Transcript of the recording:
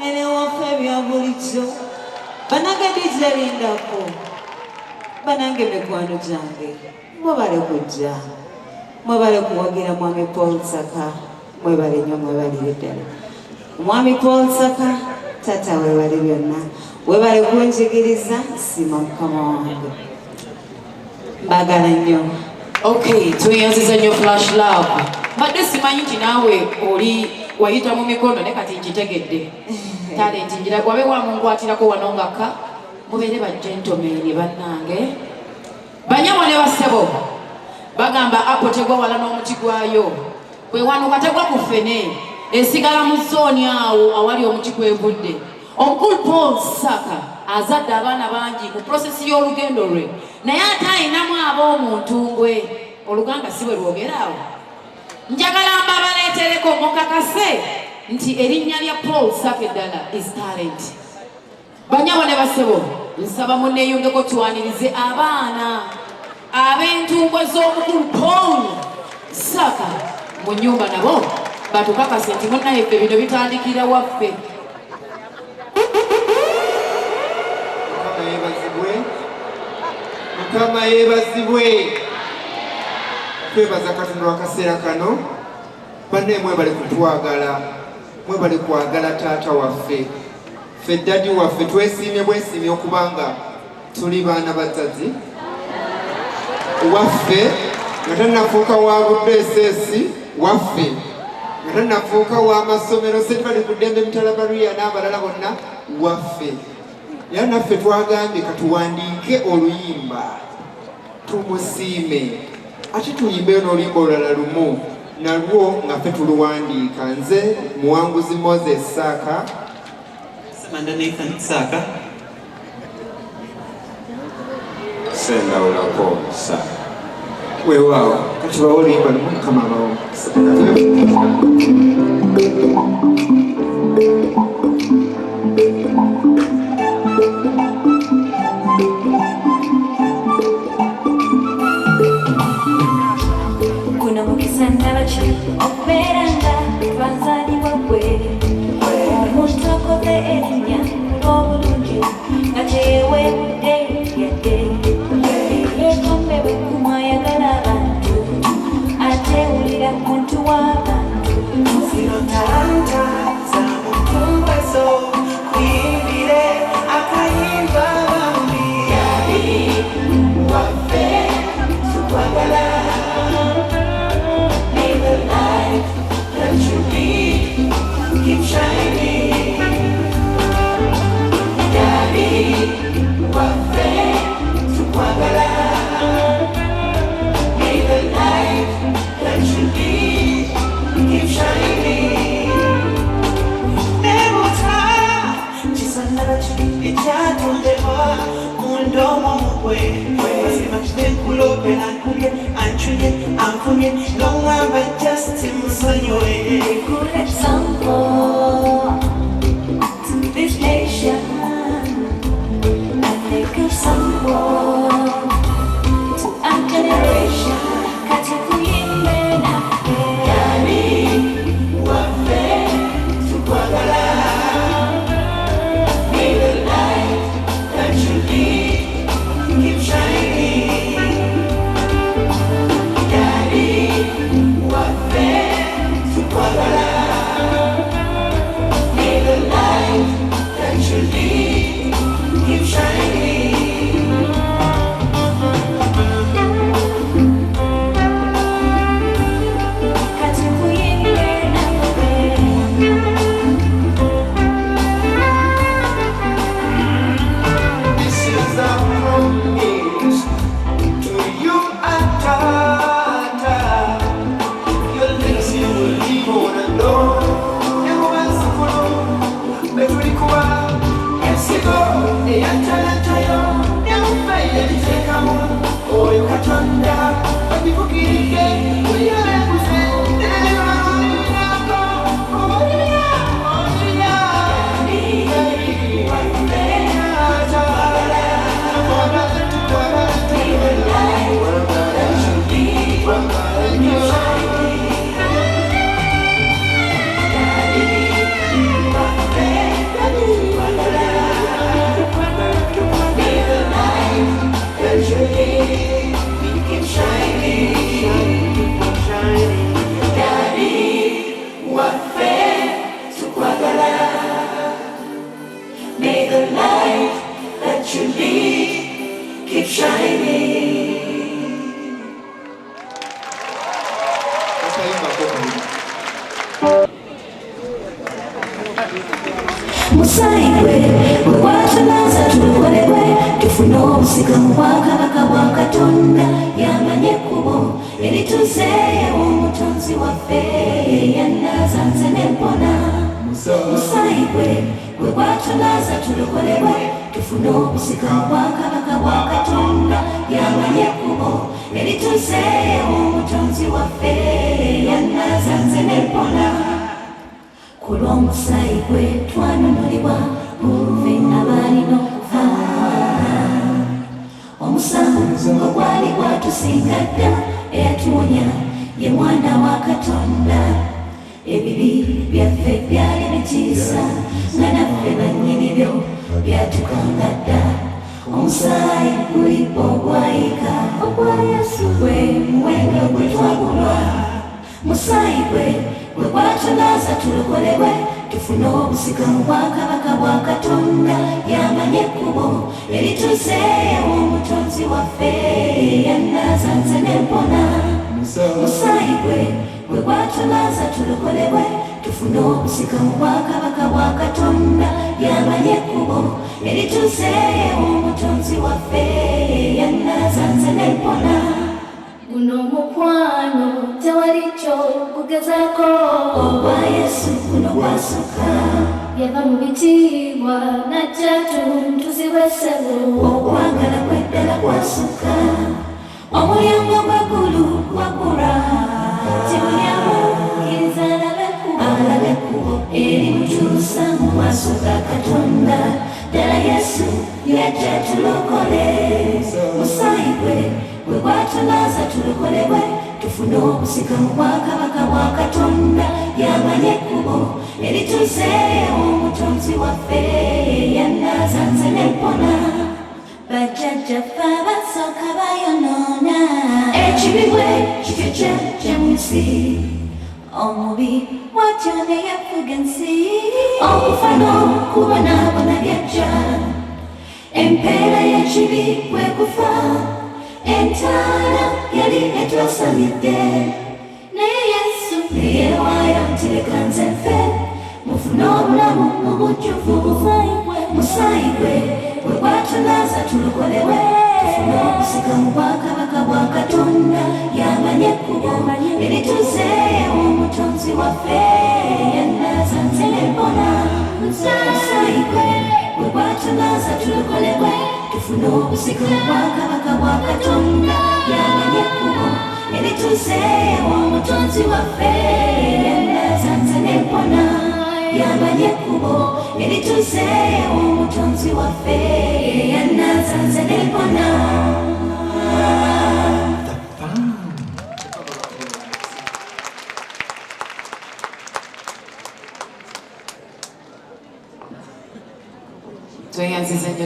ene waffe bya bulijjo banange dijalindako banange mikwano gyange mwebale kujja mwebale kuwagira mwami Paul Ssaaka mwebale nnyo mwebalire ddala mwami Paul Ssaaka tata webale byonna webale kunjigiriza sima mukama wange mbagala nnyo. Okay, tuyanziza nnyo flash love mbadde simanyi nti naawe oli wayita mu mikono ne kati nkitegedde talenti ngira wabe wamungwatirako wano ngaka mubeere bajjentomeni bannange banyamo ne bassebo bagamba apo tegwa wala n'omuti gwayo bwe wanuka tegwa ku ffene esigala mu zooni awo awali omuti kwevudde. Omukulu Paul Ssaaka azadde abaana bangi mu prosesi y'olugendo lwe naye ate ayinamu ab'omuntu ngwe oluganda si bwe lwogeraawo njagala mbabaleetereko mukakase nti erinnya lya Paul Ssaaka eddala is talent. Banyabo ne basebo nsaba munneeyongeko twanirize abaana ab'entumbwe z'omukulu Paul Ssaaka mu nnyumba nabo batukakase nti munnayeffe bino bitandikira waffe. Mukama yeebazibwe twebaza Katonda w'akaseera kano banne mwebale kutwagala mwebale kwagala taata waffe ffe ddadi waffe twesiimye bwesiimye okubanga tuli baana bazazi waffe nga tannafuuka wa buddeesesi waffe nga tannafuuka wa masomero se tubali ku ddembe Mitalabaluya n'abalala bonna waffe era naffe twagambye katuwandiike oluyimba tumusiime ate tuyimbe n'oluyimba olulala lumu nalwo nga ffe tuluwandiika. Nze muwanguzi Moses Ssaaka Samanda Nathan Ssaaka Sendawula Paul Ssaaka weewaawo kati bawo oluyimba lumu Mukama abawo. Okubeeranga twazaalibwa gwe omuntu akoze erinnya olw'obulungi nga kyewebudde yadde yeekombe bwe kumwayagala abantu ate wulira muntu w'abantu zino talanta za mutumbwe zo kuyimbire akayimba bambi yali waffe tukwagala. Keep shining, Daddy. Wafe tukwagala. May the light that you lead keep shining. Nebuta chisandala chuli chatondebwa mundomo mukwe. Masema chitekulope nankuye anchuye anfunye longamba just musonyoe. Good example to this nation and make a sample to our generation. Katikuyimbe na Yali wafe tukwagala. May the light that you lead keep shining. Yali wafe tukwagala. musayigwe bwetwatulaza tulokolebwe tufune obusika mu bwakabaka bwa katonda yamanye ekkubo erituzeewo omutonzi waffe yannaazanze nempona musayigwe bwe bwatulaza tulokolebwe tufune obusika mu bwakabaka bwa katonda yamanye ekkubo erituzeewo omutonzi waffe yannaazanze nempona kulw'omusaayi gwe twanunulibwa ffe abalina okufa omusango nga gwali gwatusinga dda eyatuwonya ye mwana wa katonda ebibi byaffe byali bitiisa nga naffe bannyinibyo byatukanga dda omusaayi guli ogwayika ogwa yesu gwe muwendo gwe twagulwa musaayi gwe bwe gwatulaza tulokolebwe tufune obusika mu bwakabaka bwa katonda yamanye ekkubo erituzeewo omutonzi waffe yannaazanze nempona musaayi gwe bwe gwatulaza tulokolebwe tufune obusika mu bwakabaka bwa katonda yamanye ekkubo erituzeewo omutonzi waffe yannaazanze nempona guno mukwano tewali kyo kugezaako ogwa yesu guno gwasooka yava mu bitiibwa najja tuntuzibwa essebo okwagala kweddala kwasooka omulyango gw'eggulu gwagulwa tebulyamu kkiriza alabe ekkubo erimutuusa mu maaso ga katonda ddala yesu yajja tulokole musaayi gwe bwe gwatulaza tulokolebwe tufune obusika mu bwakabaka bwa katonda yamanye ekkubo erituzeewo omutonzi waffe yannaazanze nempona bajjajjaffe abasooka bayonoona ekibi bwe kityo kyajja mu nsi omubi bwatyo ne yafuga ensi okufa n'okubonaabona byajja empeera y'ekibi kwe kufa entaana yali etwasamidde naye yesu neyeewaayo nti leka nze nfe mufune obulamu mu bujjuvu musaayi gwe bwe gwatulaza tulokolebwe tufune obusika mu bwakabaka bwa katonda yamanye ekkubo erituzeewo omutonzi waffe yannaazanze nempona musaayi gwe bwe gwatulaza tulokolebwe tufune obusika mu bwakabaka bwa katonda yamanye ekkubo erituzeewo omutonzi waffe yannaazanze nempona yamanye ekkubo erituzeewo omutonzi waffe yannaazanze nempona